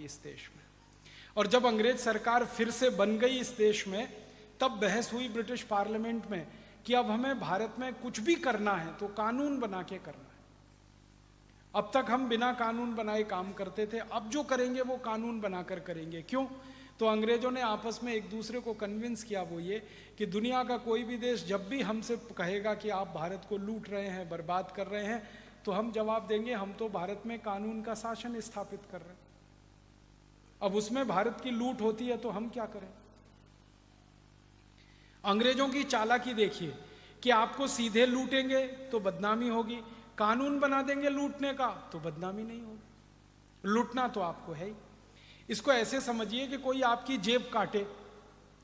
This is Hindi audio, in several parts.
इस देश में। और जब अंग्रेज सरकार फिर से बन गई इस देश में, तब बहस हुई ब्रिटिश पार्लियामेंट में कि अब हमें भारत में कुछ भी करना है तो कानून बना के करना है। अब तक हम बिना कानून बनाए काम करते थे, अब जो करेंगे वो कानून बनाकर करेंगे। क्यों? तो अंग्रेजों ने आपस में एक दूसरे को कन्विंस किया, वो ये कि दुनिया का कोई भी देश जब भी हमसे कहेगा कि आप भारत को लूट रहे हैं, बर्बाद कर रहे हैं, तो हम जवाब देंगे हम तो भारत में कानून का शासन स्थापित कर रहे हैं। अब उसमें भारत की लूट होती है तो हम क्या करें? अंग्रेजों की चालाकी देखिए कि आपको सीधे लूटेंगे तो बदनामी होगी, कानून बना देंगे लूटने का तो बदनामी नहीं होगी। लूटना तो आपको है ही। इसको ऐसे समझिए कि कोई आपकी जेब काटे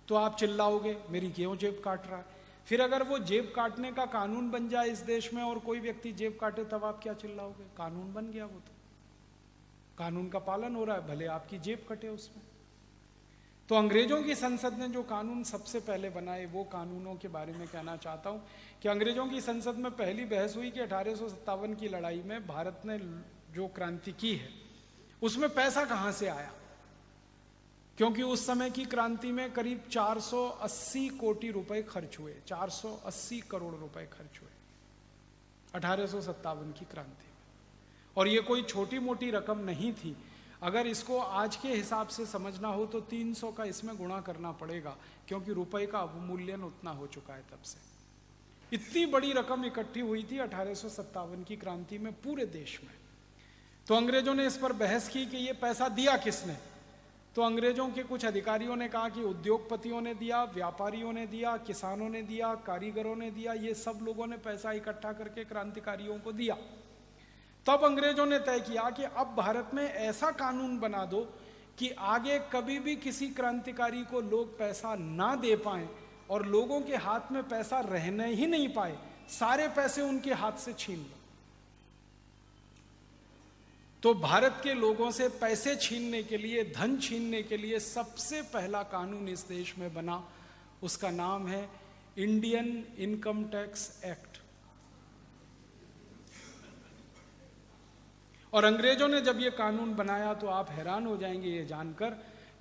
तो आप चिल्लाओगे मेरी क्यों जेब काट रहा है। फिर अगर वो जेब काटने का कानून बन जाए इस देश में और कोई व्यक्ति जेब काटे, तब आप क्या चिल्लाओगे? कानून बन गया, वो तो कानून का पालन हो रहा है, भले आपकी जेब कटे उसमें। तो अंग्रेजों की संसद ने जो कानून सबसे पहले बनाए, वो कानूनों के बारे में कहना चाहता हूं कि अंग्रेजों की संसद में पहली बहस हुई कि 1857 की लड़ाई में भारत ने जो क्रांति की है उसमें पैसा कहां से आया, क्योंकि उस समय की क्रांति में करीब 480 कोटि रुपए खर्च हुए, 480 करोड़ रुपए खर्च हुए 1857 की क्रांति में। और ये कोई छोटी मोटी रकम नहीं थी। अगर इसको आज के हिसाब से समझना हो तो 300 का इसमें गुणा करना पड़ेगा, क्योंकि रुपए का अवमूल्यन उतना हो चुका है तब से। इतनी बड़ी रकम इकट्ठी हुई थी 1857 की क्रांति में पूरे देश में। तो अंग्रेजों ने इस पर बहस की कि ये पैसा दिया किसने। तो अंग्रेजों के कुछ अधिकारियों ने कहा कि उद्योगपतियों ने दिया, व्यापारियों ने दिया, किसानों ने दिया, कारीगरों ने दिया, ये सब लोगों ने पैसा इकट्ठा करके क्रांतिकारियों को दिया। तब अंग्रेजों ने तय किया कि अब भारत में ऐसा कानून बना दो कि आगे कभी भी किसी क्रांतिकारी को लोग पैसा ना दे पाएं और लोगों के हाथ में पैसा रहने ही नहीं पाए, सारे पैसे उनके हाथ से छीन लो। तो भारत के लोगों से पैसे छीनने के लिए, धन छीनने के लिए सबसे पहला कानून इस देश में बना, उसका नाम है इंडियन इनकम टैक्स एक्ट। और अंग्रेजों ने जब ये कानून बनाया तो आप हैरान हो जाएंगे ये जानकर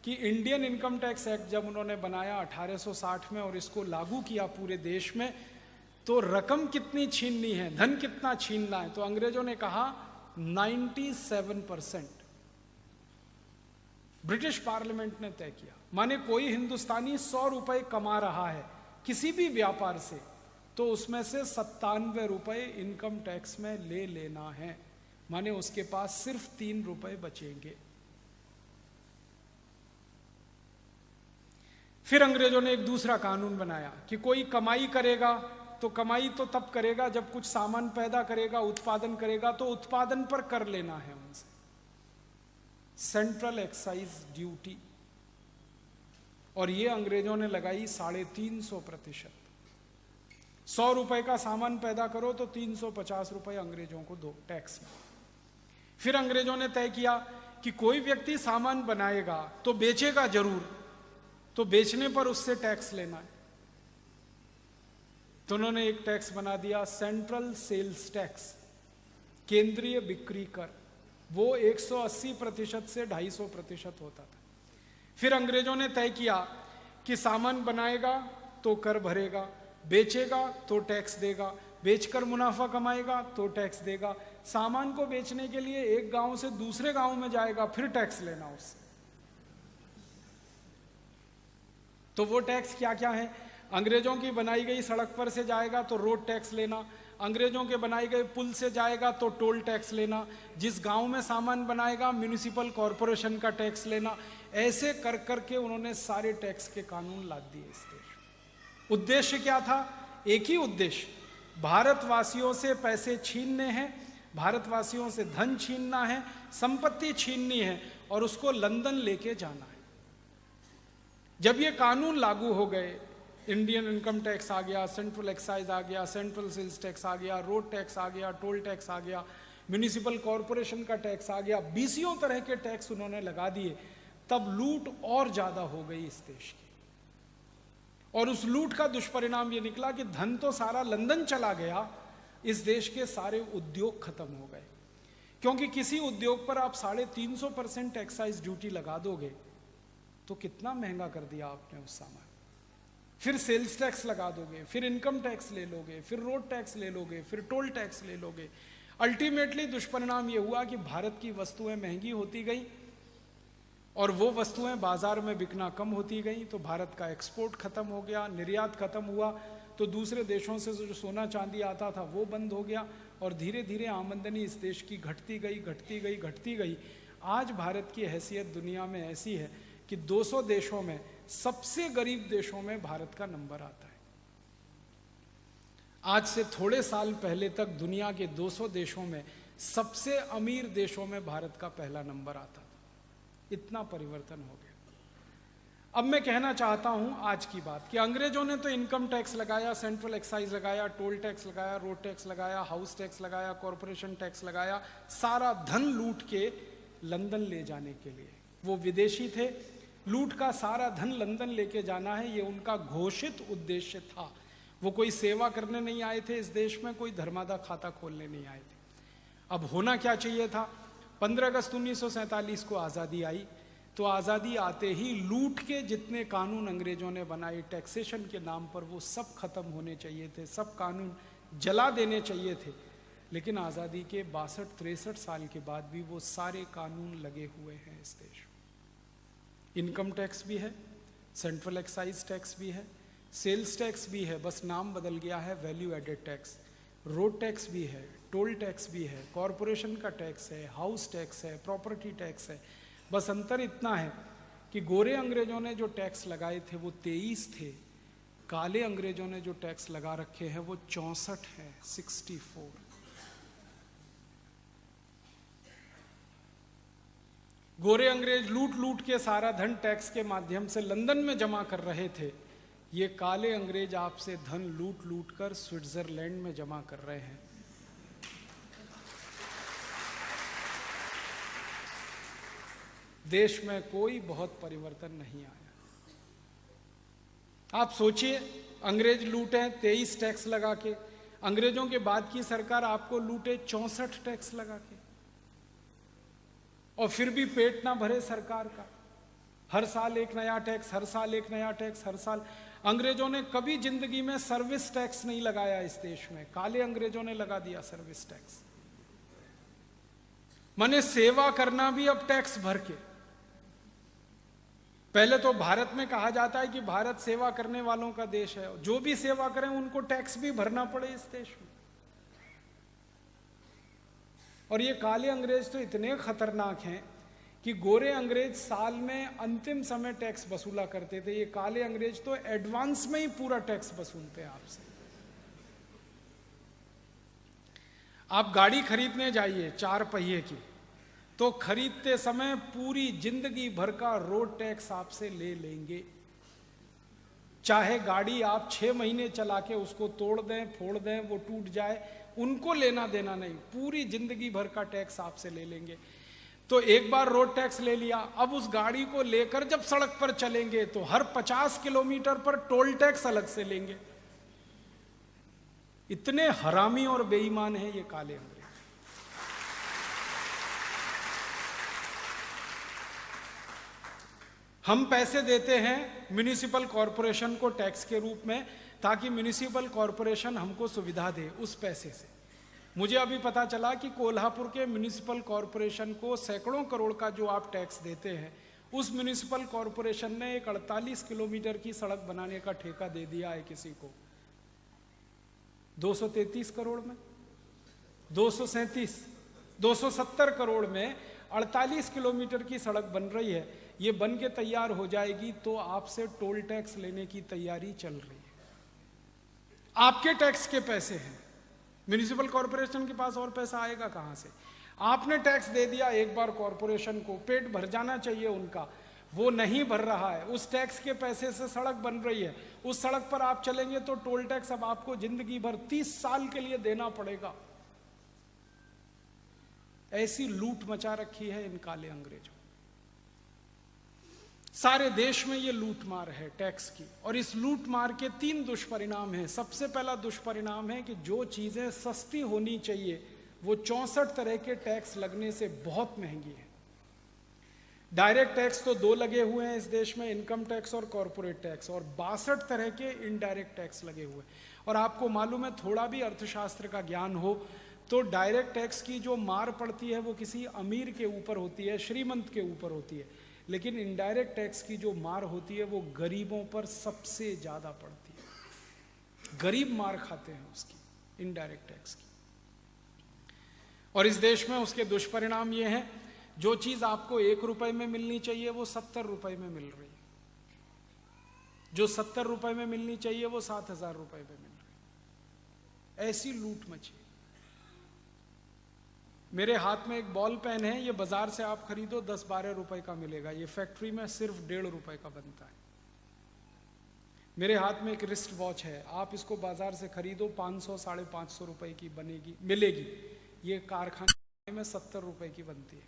कि इंडियन इनकम टैक्स एक्ट जब उन्होंने बनाया 1860 में और इसको लागू किया पूरे देश में, तो रकम कितनी छीननी है, धन कितना छीनना है, तो अंग्रेजों ने कहा 97%। ब्रिटिश पार्लियामेंट ने तय किया, माने कोई हिंदुस्तानी 100 रुपए कमा रहा है किसी भी व्यापार से, तो उसमें से 97 रुपए इनकम टैक्स में ले लेना है, माने उसके पास सिर्फ 3 रुपए बचेंगे। फिर अंग्रेजों ने एक दूसरा कानून बनाया कि कोई कमाई करेगा तो कमाई तो तब करेगा जब कुछ सामान पैदा करेगा, उत्पादन करेगा, तो उत्पादन पर कर लेना है उनसे, सेंट्रल एक्साइज ड्यूटी। और ये अंग्रेजों ने लगाई 350%। 100 रुपए का सामान पैदा करो तो 350 रुपए अंग्रेजों को दो टैक्स में। फिर अंग्रेजों ने तय किया कि कोई व्यक्ति सामान बनाएगा तो बेचेगा जरूर, तो बेचने पर उससे टैक्स लेना है। तो उन्होंने एक टैक्स बना दिया, सेंट्रल सेल्स टैक्स, केंद्रीय बिक्री कर। वो 180% से 250% होता था। फिर अंग्रेजों ने तय किया कि सामान बनाएगा तो कर भरेगा, बेचेगा तो टैक्स देगा, बेचकर मुनाफा कमाएगा तो टैक्स देगा, सामान को बेचने के लिए एक गांव से दूसरे गांव में जाएगा फिर टैक्स लेना उससे। तो वो टैक्स क्या क्या है? अंग्रेजों की बनाई गई सड़क पर से जाएगा तो रोड टैक्स लेना, अंग्रेजों के बनाए गए पुल से जाएगा तो टोल टैक्स लेना, जिस गांव में सामान बनाएगा म्युनिसिपल कॉरपोरेशन का टैक्स लेना। ऐसे कर करके उन्होंने सारे टैक्स के कानून लाद दिए इस देश। उद्देश्य क्या था? एक ही उद्देश्य, भारतवासियों से पैसे छीनने हैं, भारतवासियों से धन छीनना है, संपत्ति छीननी है और उसको लंदन लेके जाना है। जब ये कानून लागू हो गए, इंडियन इनकम टैक्स आ गया, सेंट्रल एक्साइज आ गया, सेंट्रल सेल्स टैक्स आ गया, रोड टैक्स आ गया, टोल टैक्स आ गया, म्युनिसिपल कॉरपोरेशन का टैक्स आ गया, 20 तरह के टैक्स उन्होंने लगा दिए। तब लूट और ज्यादा हो गई इस देश की। और उस लूट का दुष्परिणाम ये निकला कि धन तो सारा लंदन चला गया, इस देश के सारे उद्योग खत्म हो गए। क्योंकि किसी उद्योग पर आप 350% एक्साइज ड्यूटी लगा दोगे तो कितना महंगा कर दिया आपने उस सामान। फिर सेल्स टैक्स लगा दोगे, फिर इनकम टैक्स ले लोगे, फिर रोड टैक्स ले लोगे, फिर टोल टैक्स ले लोगे। अल्टीमेटली दुष्परिणाम ये हुआ कि भारत की वस्तुएं महंगी होती गई और वो वस्तुएं बाजार में बिकना कम होती गई, तो भारत का एक्सपोर्ट खत्म हो गया, निर्यात खत्म हुआ, तो दूसरे देशों से जो सोना चांदी आता था वो बंद हो गया और धीरे धीरे आमदनी इस देश की घटती गई, घटती गई, घटती गई। आज भारत की हैसियत दुनिया में ऐसी है कि 200 देशों में सबसे गरीब देशों में भारत का नंबर आता है। आज से थोड़े साल पहले तक दुनिया के 200 देशों में सबसे अमीर देशों में भारत का पहला नंबर आता था। इतना परिवर्तन हो गया। अब मैं कहना चाहता हूं आज की बात कि अंग्रेजों ने तो इनकम टैक्स लगाया, सेंट्रल एक्साइज लगाया, टोल टैक्स लगाया, रोड टैक्स लगाया, हाउस टैक्स लगाया, कॉरपोरेशन टैक्स लगाया, सारा धन लूट के लंदन ले जाने के लिए। वो विदेशी थे, लूट का सारा धन लंदन लेके जाना है, ये उनका घोषित उद्देश्य था। वो कोई सेवा करने नहीं आए थे इस देश में, कोई धर्मादा खाता खोलने नहीं आए थे। अब होना क्या चाहिए था? 15 अगस्त 1947 को आज़ादी आई, तो आज़ादी आते ही लूट के जितने कानून अंग्रेजों ने बनाए टैक्सेशन के नाम पर, वो सब खत्म होने चाहिए थे, सब कानून जला देने चाहिए थे। लेकिन आज़ादी के 62-63 साल के बाद भी वो सारे कानून लगे हुए हैं इस देश में। इनकम टैक्स भी है, सेंट्रल एक्साइज टैक्स भी है, सेल्स टैक्स भी है, बस नाम बदल गया है value added tax, road tax भी है, टोल टैक्स भी है, कॉरपोरेशन का टैक्स है, हाउस टैक्स है, प्रॉपर्टी टैक्स है। बस अंतर इतना है कि गोरे अंग्रेजों ने जो टैक्स लगाए थे वो 23 थे, काले अंग्रेजों ने जो टैक्स लगा रखे हैं वो 64 है, 64। गोरे अंग्रेज लूट लूट के सारा धन टैक्स के माध्यम से लंदन में जमा कर रहे थे, ये काले अंग्रेज आपसे धन लूट लूट कर स्विट्जरलैंड में जमा कर रहे हैं। देश में कोई बहुत परिवर्तन नहीं आया। आप सोचिए, अंग्रेज लूटे 23 टैक्स लगा के, अंग्रेजों के बाद की सरकार आपको लूटे 64 टैक्स लगा के, और फिर भी पेट ना भरे सरकार का। हर साल एक नया टैक्स, हर साल एक नया टैक्स, हर साल। अंग्रेजों ने कभी जिंदगी में सर्विस टैक्स नहीं लगाया इस देश में, काले अंग्रेजों ने लगा दिया सर्विस टैक्स। माने सेवा करना भी अब टैक्स भर के। पहले तो भारत में कहा जाता है कि भारत सेवा करने वालों का देश है, जो भी सेवा करें उनको टैक्स भी भरना पड़े इस देश में। और ये काले अंग्रेज तो इतने खतरनाक हैं कि गोरे अंग्रेज साल में अंतिम समय टैक्स वसूला करते थे, ये काले अंग्रेज तो एडवांस में ही पूरा टैक्स वसूलते हैं आपसे। आप गाड़ी खरीदने जाइए 4 पहिए की, तो खरीदते समय पूरी जिंदगी भर का रोड टैक्स आपसे ले लेंगे। चाहे गाड़ी आप 6 महीने चला के उसको तोड़ दें, फोड़ दें, वो टूट जाए, उनको लेना देना नहीं, पूरी जिंदगी भर का टैक्स आपसे ले लेंगे। तो एक बार रोड टैक्स ले लिया, अब उस गाड़ी को लेकर जब सड़क पर चलेंगे तो हर 50 किलोमीटर पर टोल टैक्स अलग से लेंगे। इतने हरामी और बेईमान हैं ये काले अंग्रेज। हम पैसे देते हैं म्युनिसिपल कॉरपोरेशन को टैक्स के रूप में, ताकि म्युनिसिपल कॉरपोरेशन हमको सुविधा दे उस पैसे से। मुझे अभी पता चला कि कोल्हापुर के म्युनिसिपल कॉरपोरेशन को सैकड़ों करोड़ का जो आप टैक्स देते हैं, उस म्युनिसिपल कॉरपोरेशन ने एक 48 किलोमीटर की सड़क बनाने का ठेका दे दिया है किसी को 233 करोड़ में, 237, 270 करोड़ में 48 किलोमीटर की सड़क बन रही है। ये बन के तैयार हो जाएगी तो आपसे टोल टैक्स लेने की तैयारी चल रही है। आपके टैक्स के पैसे हैं, म्युनिसिपल कॉरपोरेशन के पास और पैसा आएगा कहां से? आपने टैक्स दे दिया एक बार कॉरपोरेशन को, पेट भर जाना चाहिए उनका, वो नहीं भर रहा है। उस टैक्स के पैसे से सड़क बन रही है, उस सड़क पर आप चलेंगे तो टोल टैक्स अब आपको जिंदगी भर 30 साल के लिए देना पड़ेगा। ऐसी लूट मचा रखी है इन काले अंग्रेजों। सारे देश में ये लूट मार है टैक्स की, और इस लूट मार के 3 दुष्परिणाम हैं। सबसे पहला दुष्परिणाम है कि जो चीजें सस्ती होनी चाहिए वो 64 तरह के टैक्स लगने से बहुत महंगी है। डायरेक्ट टैक्स तो 2 लगे हुए हैं इस देश में, इनकम टैक्स और कॉरपोरेट टैक्स, और 62 तरह के इनडायरेक्ट टैक्स लगे हुए हैं। और आपको मालूम है, थोड़ा भी अर्थशास्त्र का ज्ञान हो तो डायरेक्ट टैक्स की जो मार पड़ती है वो किसी अमीर के ऊपर होती है, श्रीमंत के ऊपर होती है, लेकिन इनडायरेक्ट टैक्स की जो मार होती है वो गरीबों पर सबसे ज्यादा पड़ती है। गरीब मार खाते हैं उसकी, इनडायरेक्ट टैक्स की। और इस देश में उसके दुष्परिणाम ये हैं, जो चीज आपको 1 रुपए में मिलनी चाहिए वो 70 रुपए में मिल रही है, जो 70 रुपए में मिलनी चाहिए वो 7,000 रुपए में मिल रही है। ऐसी लूट मची। मेरे हाथ में एक बॉल पेन है, ये बाजार से आप खरीदो 10-12 रुपए का मिलेगा, ये फैक्ट्री में सिर्फ 1.5 रुपए का बनता है। मेरे हाथ में एक रिस्ट वॉच है, आप इसको बाजार से खरीदो 500-550 रुपए की बनेगी, मिलेगी, ये कारखाने में 70 रुपए की बनती है।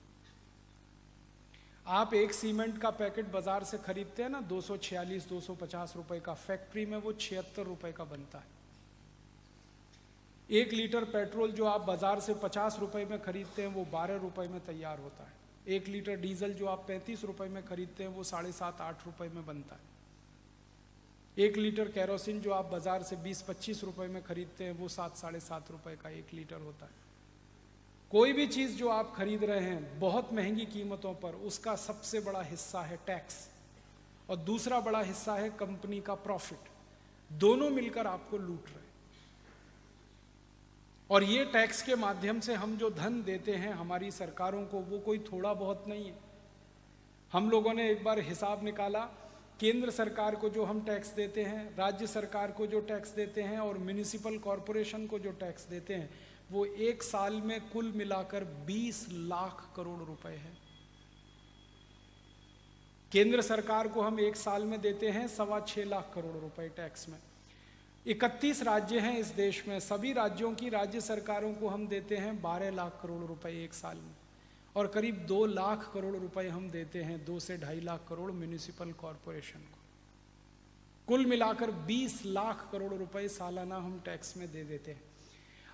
आप एक सीमेंट का पैकेट बाजार से खरीदते हैं ना 246-250 रुपए का, फैक्ट्री में वो 76 रुपए का बनता है। 1 लीटर पेट्रोल जो आप बाजार से 50 रुपए में खरीदते हैं वो 12 रुपए में तैयार होता है। 1 लीटर डीजल जो आप 35 रुपए में खरीदते हैं वो 7.5-8 रुपए में बनता है। 1 लीटर केरोसिन जो आप बाजार से 20-25 रुपए में खरीदते हैं वो 7-7.5 रुपए का 1 लीटर होता है। कोई भी चीज जो आप खरीद रहे हैं बहुत महंगी कीमतों पर, उसका सबसे बड़ा हिस्सा है टैक्स और दूसरा बड़ा हिस्सा है कंपनी का प्रॉफिट। दोनों मिलकर आपको लूट रहे हैं। और ये टैक्स के माध्यम से हम जो धन देते हैं हमारी सरकारों को, वो कोई थोड़ा बहुत नहीं है। हम लोगों ने एक बार हिसाब निकाला, केंद्र सरकार को जो हम टैक्स देते हैं, राज्य सरकार को जो टैक्स देते हैं और म्युनिसिपल कॉरपोरेशन को जो टैक्स देते हैं, वो एक साल में कुल मिलाकर 20 लाख करोड़ रुपए है। केंद्र सरकार को हम एक साल में देते हैं 6.25 लाख करोड़ रुपए टैक्स में। 31 राज्य हैं इस देश में, सभी राज्यों की राज्य सरकारों को हम देते हैं 12 लाख करोड़ रुपए एक साल में, और करीब 2 लाख करोड़ रुपए हम देते हैं, 2 से 2.5 लाख करोड़ म्युनिसिपल कॉरपोरेशन को। कुल मिलाकर 20 लाख करोड़ रुपए सालाना हम टैक्स में दे देते हैं।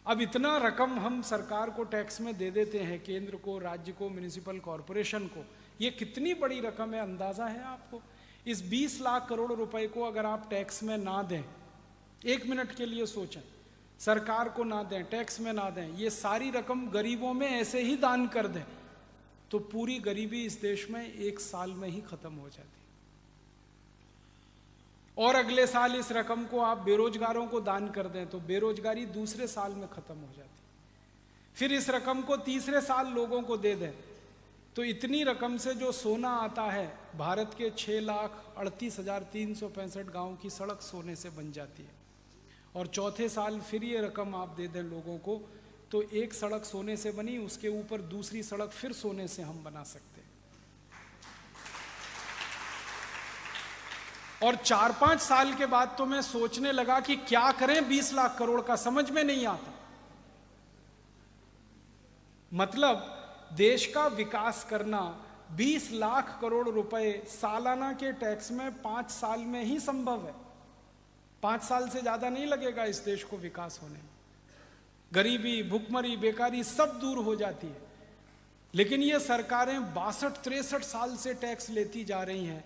अब इतना रकम हम सरकार को टैक्स में दे देते हैं, केंद्र को, राज्य को, म्युनिसिपल कॉरपोरेशन को, ये कितनी बड़ी रकम है, अंदाजा है आपको? इस 20 लाख करोड़ रुपए को अगर आप टैक्स में ना दें, 1 मिनट के लिए सोचें, सरकार को ना दें, टैक्स में ना दें, ये सारी रकम गरीबों में ऐसे ही दान कर दें, तो पूरी गरीबी इस देश में 1 साल में ही खत्म हो जाती। और अगले साल इस रकम को आप बेरोजगारों को दान कर दें तो बेरोजगारी दूसरे साल में खत्म हो जाती। फिर इस रकम को तीसरे साल लोगों को दे दें तो इतनी रकम से जो सोना आता है, भारत के 6,38,365 गांव की सड़क सोने से बन जाती है। और चौथे साल फिर ये रकम आप दे दें लोगों को तो एक सड़क सोने से बनी, उसके ऊपर दूसरी सड़क फिर सोने से हम बना सकते हैं। और 4-5 साल के बाद तो मैं सोचने लगा कि क्या करें 20 लाख करोड़ का, समझ में नहीं आता। मतलब देश का विकास करना 20 लाख करोड़ रुपए सालाना के टैक्स में 5 साल में ही संभव है। 5 साल से ज्यादा नहीं लगेगा इस देश को विकास होने में। गरीबी, भुखमरी, बेकारी सब दूर हो जाती है। लेकिन ये सरकारें 62-63 साल से टैक्स लेती जा रही हैं,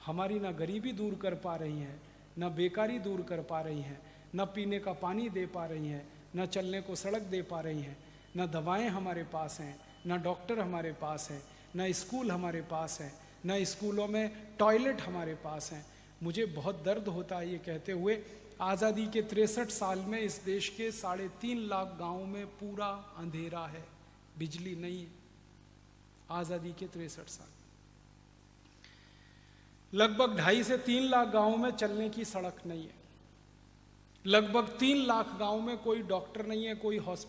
हमारी ना गरीबी दूर कर पा रही हैं, ना बेकारी दूर कर पा रही हैं, ना पीने का पानी दे पा रही हैं, ना चलने को सड़क दे पा रही हैं, ना दवाएं हमारे पास हैं, ना डॉक्टर हमारे पास हैं, ना स्कूल हमारे पास हैं, ना स्कूलों में टॉयलेट हमारे पास हैं। मुझे बहुत दर्द होता है ये कहते हुए, आज़ादी के 63 साल में इस देश के 3.5 लाख गाँव में पूरा अंधेरा है, बिजली नहीं है। आज़ादी के 63 साल, लगभग 2.5 से 3 लाख गांवों में चलने की सड़क नहीं है, लगभग 3 लाख गांवों में कोई डॉक्टर नहीं है, कोई हॉस्पिटल